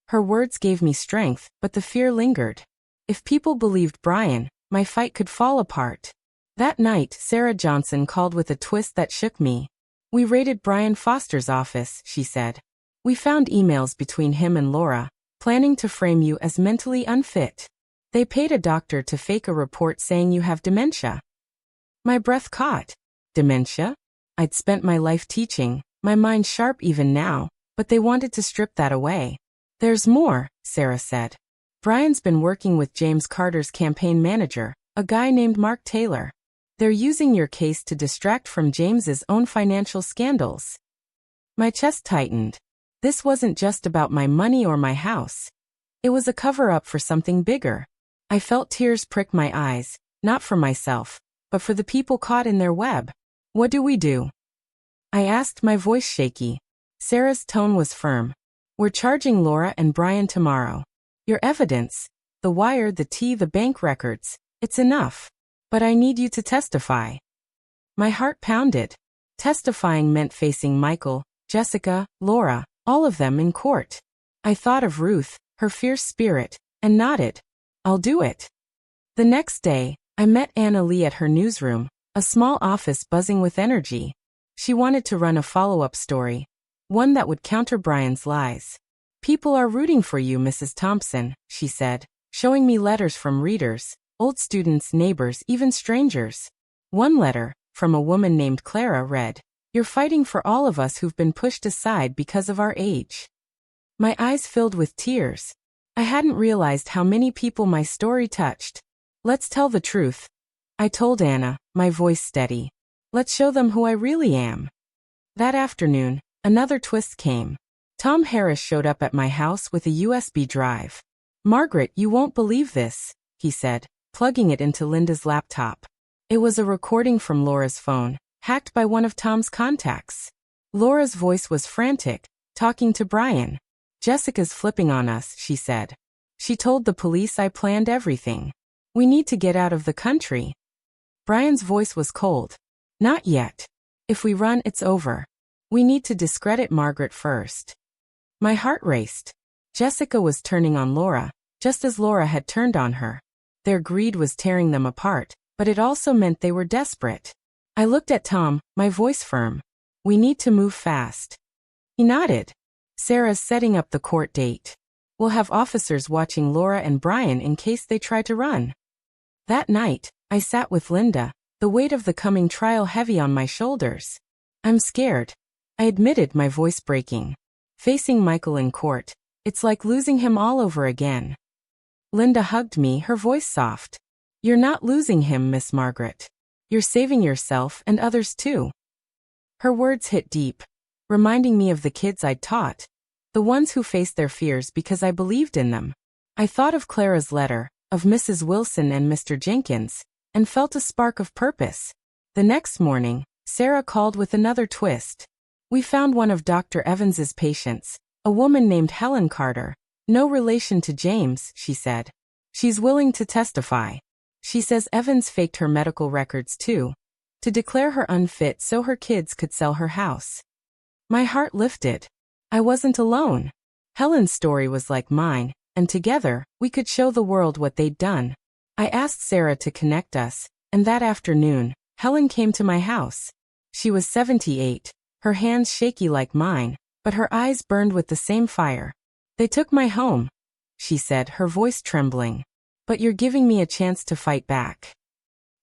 Her words gave me strength, but the fear lingered. If people believed Brian, my fight could fall apart. That night, Sarah Johnson called with a twist that shook me. "We raided Brian Foster's office," she said. "We found emails between him and Laura, planning to frame you as mentally unfit. They paid a doctor to fake a report saying you have dementia." My breath caught. Dementia? I'd spent my life teaching, my mind sharp even now, but they wanted to strip that away. "There's more," Sarah said. "Brian's been working with James Carter's campaign manager, a guy named Mark Taylor. They're using your case to distract from James's own financial scandals." My chest tightened. This wasn't just about my money or my house. It was a cover-up for something bigger. I felt tears prick my eyes, not for myself, but for the people caught in their web. "What do we do?" I asked, my voice shaky. Sarah's tone was firm. "We're charging Laura and Brian tomorrow. Your evidence, the wire, the tea, the bank records, it's enough. But I need you to testify." My heart pounded. Testifying meant facing Michael, Jessica, Laura, all of them in court. I thought of Ruth, her fierce spirit, and nodded. "I'll do it." The next day, I met Anna Lee at her newsroom, a small office buzzing with energy. She wanted to run a follow-up story, one that would counter Brian's lies. "People are rooting for you, Mrs. Thompson," she said, showing me letters from readers, old students, neighbors, even strangers. One letter, from a woman named Clara, read, "You're fighting for all of us who've been pushed aside because of our age." My eyes filled with tears. I hadn't realized how many people my story touched. "Let's tell the truth," I told Anna, my voice steady. "Let's show them who I really am." That afternoon, another twist came. Tom Harris showed up at my house with a USB drive. "Margaret, you won't believe this," he said, plugging it into Linda's laptop. It was a recording from Laura's phone, hacked by one of Tom's contacts. Laura's voice was frantic, talking to Brian. "Jessica's flipping on us," she said. "She told the police I planned everything. We need to get out of the country." Brian's voice was cold. "Not yet. If we run, it's over. We need to discredit Margaret first." My heart raced. Jessica was turning on Laura, just as Laura had turned on her. Their greed was tearing them apart, but it also meant they were desperate. I looked at Tom, my voice firm. "We need to move fast." He nodded. "Sarah's setting up the court date. We'll have officers watching Laura and Brian in case they try to run." That night, I sat with Linda, the weight of the coming trial heavy on my shoulders. "I'm scared," I admitted, my voice breaking. "Facing Michael in court, it's like losing him all over again." Linda hugged me, her voice soft. "You're not losing him, Miss Margaret. You're saving yourself and others too." Her words hit deep, reminding me of the kids I'd taught, the ones who faced their fears because I believed in them. I thought of Clara's letter, of Mrs. Wilson and Mr. Jenkins, and felt a spark of purpose. The next morning, Sarah called with another twist. "We found one of Dr. Evans's patients, a woman named Helen Carter. No relation to James," she said. "She's willing to testify. She says Evans faked her medical records too, to declare her unfit so her kids could sell her house." My heart lifted. I wasn't alone. Helen's story was like mine, and together, we could show the world what they'd done. I asked Sarah to connect us, and that afternoon, Helen came to my house. She was 78, her hands shaky like mine, but her eyes burned with the same fire. "They took my home," she said, her voice trembling. "But you're giving me a chance to fight back."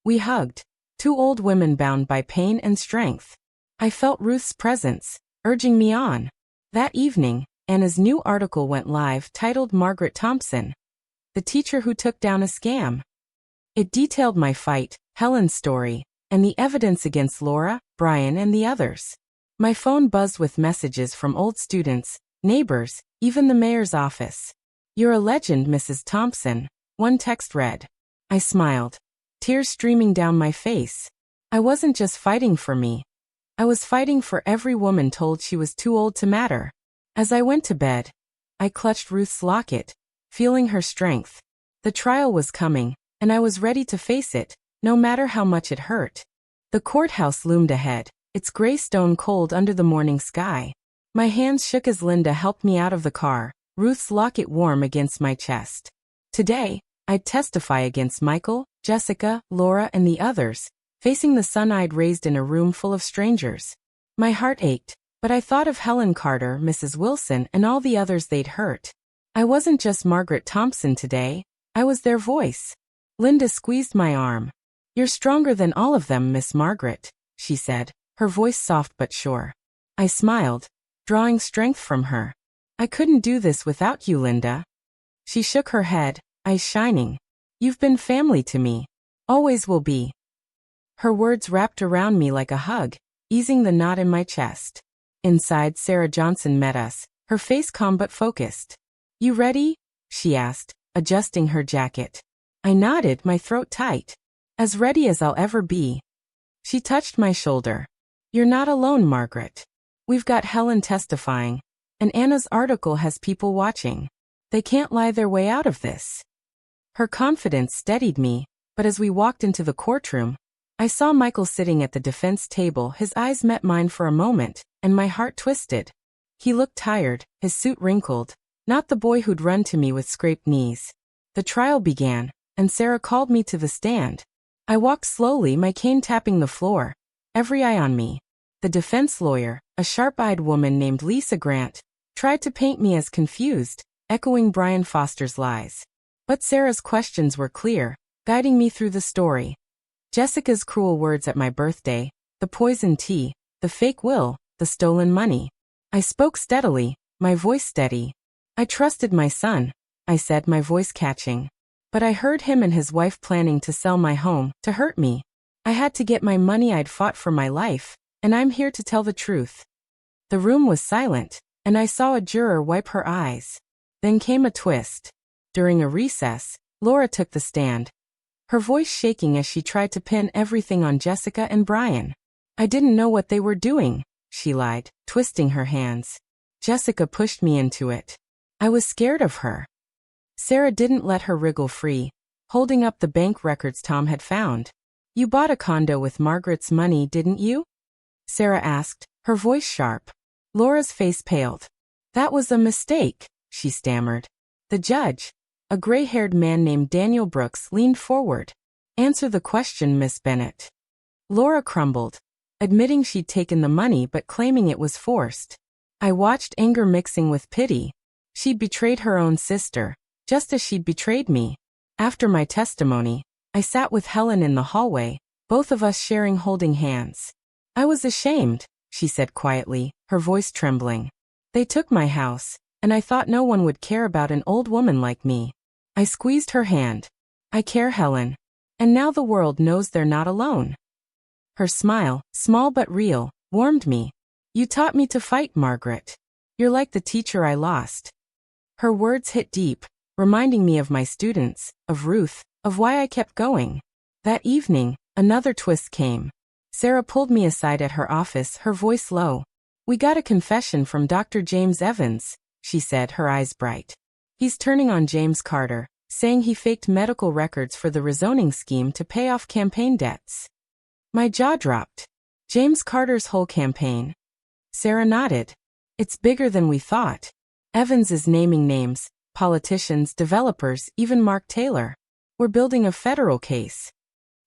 We hugged. Two old women bound by pain and strength. I felt Ruth's presence, urging me on. That evening, Anna's new article went live titled Margaret Thompson, the teacher who took down a scam. It detailed my fight, Helen's story, and the evidence against Laura, Brian, and the others. My phone buzzed with messages from old students, neighbors, even the mayor's office. "You're a legend, Mrs. Thompson," one text read. I smiled, tears streaming down my face. I wasn't just fighting for me. I was fighting for every woman told she was too old to matter. As I went to bed, I clutched Ruth's locket, feeling her strength. The trial was coming, and I was ready to face it, no matter how much it hurt. The courthouse loomed ahead, its gray stone cold under the morning sky. My hands shook as Linda helped me out of the car, Ruth's locket warm against my chest. Today, I'd testify against Michael, Jessica, Laura, and the others, facing the sun I'd raised in a room full of strangers. My heart ached, but I thought of Helen Carter, Mrs. Wilson, and all the others they'd hurt. I wasn't just Margaret Thompson today, I was their voice. Linda squeezed my arm. "You're stronger than all of them, Miss Margaret," she said, her voice soft but sure. I smiled, drawing strength from her. "I couldn't do this without you, Linda." She shook her head, eyes shining. "You've been family to me. Always will be." Her words wrapped around me like a hug, easing the knot in my chest. Inside, Sarah Johnson met us, her face calm but focused. "You ready?" she asked, adjusting her jacket. I nodded, my throat tight. "As ready as I'll ever be." She touched my shoulder. "You're not alone, Margaret. We've got Helen testifying, and Anna's article has people watching. They can't lie their way out of this." Her confidence steadied me, but as we walked into the courtroom, I saw Michael sitting at the defense table. His eyes met mine for a moment, and my heart twisted. He looked tired, his suit wrinkled, not the boy who'd run to me with scraped knees. The trial began, and Sarah called me to the stand. I walked slowly, my cane tapping the floor, every eye on me. The defense lawyer, a sharp-eyed woman named Lisa Grant, tried to paint me as confused, echoing Brian Foster's lies. But Sarah's questions were clear, guiding me through the story. Jessica's cruel words at my birthday, the poisoned tea, the fake will, the stolen money. I spoke steadily, my voice steady. "I trusted my son," I said, my voice catching. "But I heard him and his wife planning to sell my home, to hurt me. I had to get my money. I'd fought for my life, and I'm here to tell the truth." The room was silent, and I saw a juror wipe her eyes. Then came a twist. During a recess, Laura took the stand, her voice shaking as she tried to pin everything on Jessica and Brian. "I didn't know what they were doing," she lied, twisting her hands. "Jessica pushed me into it. I was scared of her." Sarah didn't let her wriggle free, holding up the bank records Tom had found. "You bought a condo with Margaret's money, didn't you?" Sarah asked, her voice sharp. Laura's face paled. "That was a mistake," she stammered. The judge, a gray-haired man named Daniel Brooks, leaned forward. "Answer the question, Miss Bennett." Laura crumbled, admitting she'd taken the money but claiming it was forced. I watched, anger mixing with pity. She'd betrayed her own sister, just as she'd betrayed me. After my testimony, I sat with Helen in the hallway, both of us sharing holding hands. "I was ashamed," she said quietly, her voice trembling. "They took my house, and I thought no one would care about an old woman like me." I squeezed her hand. "I care, Helen. And now the world knows they're not alone." Her smile, small but real, warmed me. "You taught me to fight, Margaret. You're like the teacher I lost." Her words hit deep, reminding me of my students, of Ruth, of why I kept going. That evening, another twist came. Sarah pulled me aside at her office, her voice low. "We got a confession from Dr. James Evans," she said, her eyes bright. "He's turning on James Carter, saying he faked medical records for the rezoning scheme to pay off campaign debts." My jaw dropped. "James Carter's whole campaign?" Sarah nodded. "It's bigger than we thought. Evans is naming names, politicians, developers, even Mark Taylor. We're building a federal case."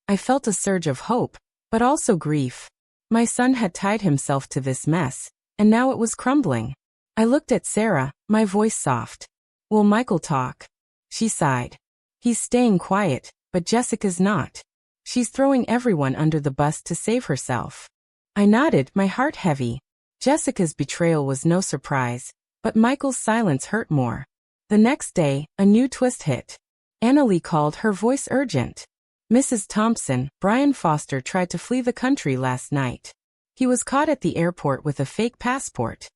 I felt a surge of hope, but also grief. My son had tied himself to this mess, and now it was crumbling. I looked at Sarah, my voice soft. "Will Michael talk?" She sighed. "He's staying quiet, but Jessica's not." She's throwing everyone under the bus to save herself. I nodded, my heart heavy. Jessica's betrayal was no surprise, but Michael's silence hurt more. The next day, a new twist hit. Annalee called, her voice urgent. Mrs. Thompson, Brian Foster tried to flee the country last night. He was caught at the airport with a fake passport.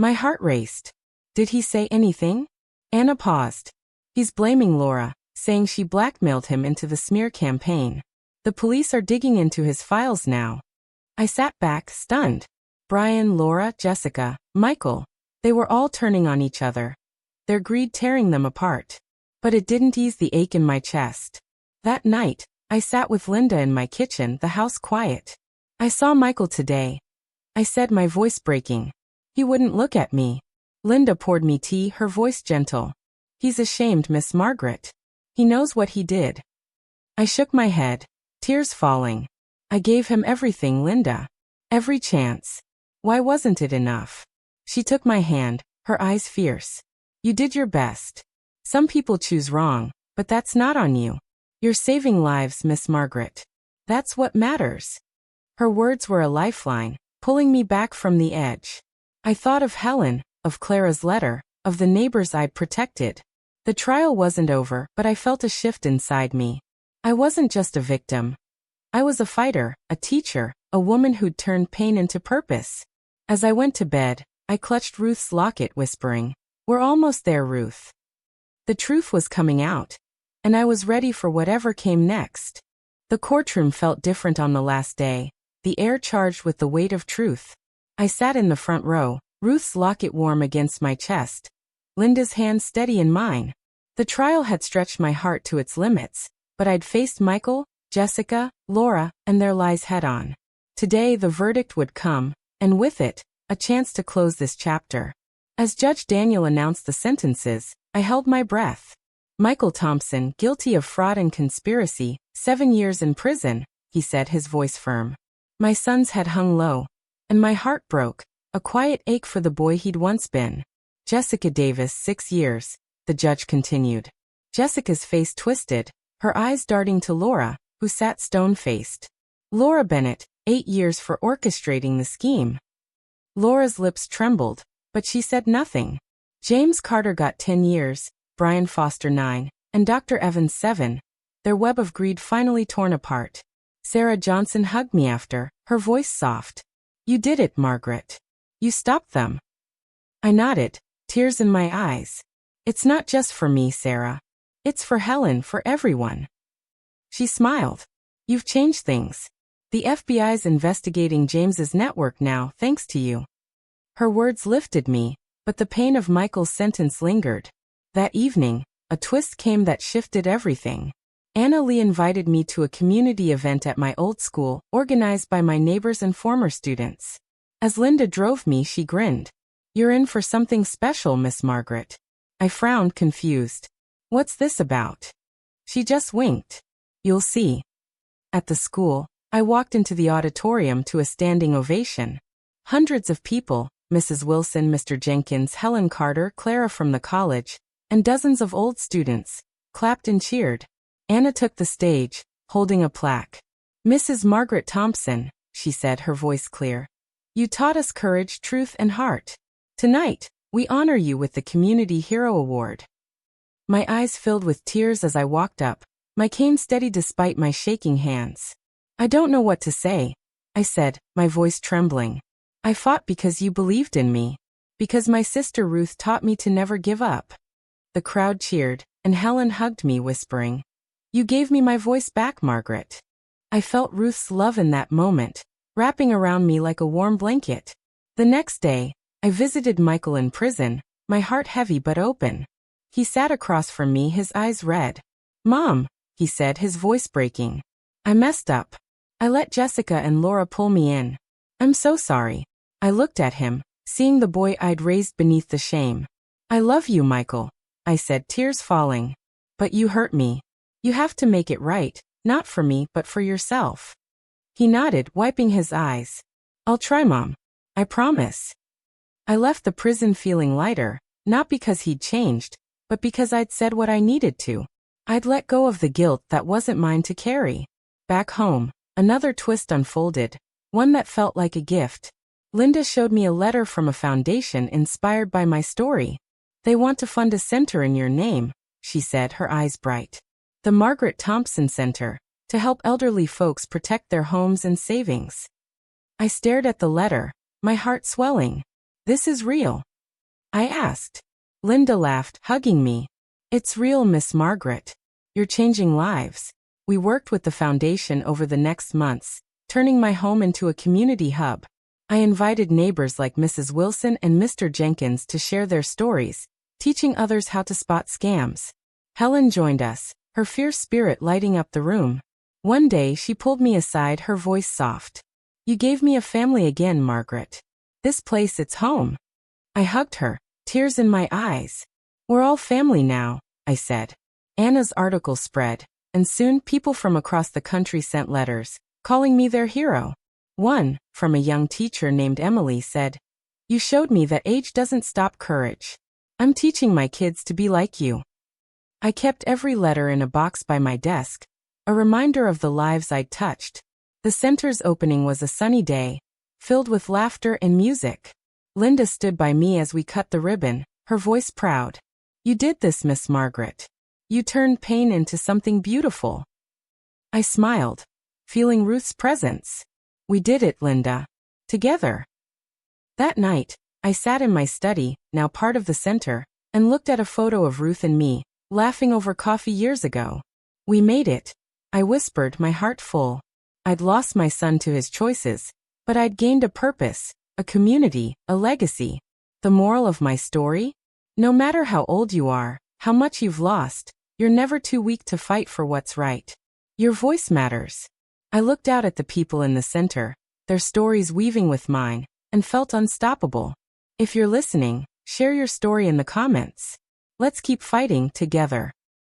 My heart raced. Did he say anything? Anna paused. He's blaming Laura, saying she blackmailed him into the smear campaign. The police are digging into his files now. I sat back, stunned. Brian, Laura, Jessica, Michael. They were all turning on each other. Their greed tearing them apart. But it didn't ease the ache in my chest. That night, I sat with Linda in my kitchen, the house quiet. I saw Michael today. I said, my voice breaking. He wouldn't look at me. Linda poured me tea, her voice gentle. He's ashamed, Miss Margaret. He knows what he did. I shook my head, tears falling. I gave him everything, Linda. Every chance. Why wasn't it enough? She took my hand, her eyes fierce. You did your best. Some people choose wrong, but that's not on you. You're saving lives, Miss Margaret. That's what matters. Her words were a lifeline, pulling me back from the edge. I thought of Helen, of Clara's letter, of the neighbors I'd protected. The trial wasn't over, but I felt a shift inside me. I wasn't just a victim. I was a fighter, a teacher, a woman who'd turned pain into purpose. As I went to bed, I clutched Ruth's locket, whispering, "We're almost there, Ruth." The truth was coming out, and I was ready for whatever came next. The courtroom felt different on the last day, the air charged with the weight of truth. I sat in the front row, Ruth's locket warm against my chest, Linda's hand steady in mine. The trial had stretched my heart to its limits, but I'd faced Michael, Jessica, Laura, and their lies head-on. Today the verdict would come, and with it, a chance to close this chapter. As Judge Daniel announced the sentences, I held my breath. Michael Thompson, guilty of fraud and conspiracy, 7 years in prison, he said, his voice firm. My son's head hung low, and my heart broke, a quiet ache for the boy he'd once been. Jessica Davis, 6 years, the judge continued. Jessica's face twisted, her eyes darting to Laura, who sat stone-faced. Laura Bennett, 8 years for orchestrating the scheme. Laura's lips trembled, but she said nothing. James Carter got 10 years, Brian Foster 9, and Dr. Evans 7. Their web of greed finally torn apart. Sarah Johnson hugged me after, her voice soft. You did it, Margaret. You stopped them. I nodded, tears in my eyes. It's not just for me, Sarah. It's for Helen, for everyone. She smiled. You've changed things. The FBI's investigating James's network now, thanks to you. Her words lifted me, but the pain of Michael's sentence lingered. That evening, a twist came that shifted everything. Annalee invited me to a community event at my old school, organized by my neighbors and former students. As Linda drove me, she grinned. You're in for something special, Miss Margaret. I frowned, confused. What's this about? She just winked. You'll see. At the school, I walked into the auditorium to a standing ovation. Hundreds of people, Mrs. Wilson, Mr. Jenkins, Helen Carter, Clara from the college, and dozens of old students, clapped and cheered. Anna took the stage, holding a plaque. Mrs. Margaret Thompson, she said, her voice clear. You taught us courage, truth, and heart. Tonight, we honor you with the Community Hero Award. My eyes filled with tears as I walked up, my cane steady despite my shaking hands. I don't know what to say, I said, my voice trembling. I fought because you believed in me. Because my sister Ruth taught me to never give up. The crowd cheered, and Helen hugged me, whispering, You gave me my voice back, Margaret. I felt Ruth's love in that moment, wrapping around me like a warm blanket. The next day, I visited Michael in prison, my heart heavy but open. He sat across from me, his eyes red. Mom, he said, his voice breaking. I messed up. I let Jessica and Laura pull me in. I'm so sorry. I looked at him, seeing the boy I'd raised beneath the shame. I love you, Michael, I said, tears falling. But you hurt me. You have to make it right, not for me but for yourself. He nodded, wiping his eyes. I'll try, Mom. I promise. I left the prison feeling lighter, not because he'd changed, but because I'd said what I needed to. I'd let go of the guilt that wasn't mine to carry. Back home, another twist unfolded, one that felt like a gift. Linda showed me a letter from a foundation inspired by my story. They want to fund a center in your name, she said, her eyes bright. The Margaret Thompson Center, to help elderly folks protect their homes and savings. I stared at the letter, my heart swelling. This is real? I asked. Linda laughed, hugging me. It's real, Miss Margaret. You're changing lives. We worked with the foundation over the next months, turning my home into a community hub. I invited neighbors like Mrs. Wilson and Mr. Jenkins to share their stories, teaching others how to spot scams. Helen joined us, her fierce spirit lighting up the room. One day she pulled me aside, her voice soft. You gave me a family again, Margaret. This place, it's home. I hugged her, tears in my eyes. We're all family now, I said. Anna's article spread, and soon people from across the country sent letters, calling me their hero. One, from a young teacher named Emily, said, You showed me that age doesn't stop courage. I'm teaching my kids to be like you. I kept every letter in a box by my desk, a reminder of the lives I'd touched. The center's opening was a sunny day, filled with laughter and music. Linda stood by me as we cut the ribbon, her voice proud. You did this, Miss Margaret. You turned pain into something beautiful. I smiled, feeling Ruth's presence. We did it, Linda. Together. That night, I sat in my study, now part of the center, and looked at a photo of Ruth and me, laughing over coffee years ago. We made it. I whispered, my heart full. I'd lost my son to his choices, but I'd gained a purpose, a community, a legacy. The moral of my story? No matter how old you are, how much you've lost, you're never too weak to fight for what's right. Your voice matters. I looked out at the people in the center, their stories weaving with mine, and felt unstoppable. If you're listening, share your story in the comments. Let's keep fighting together.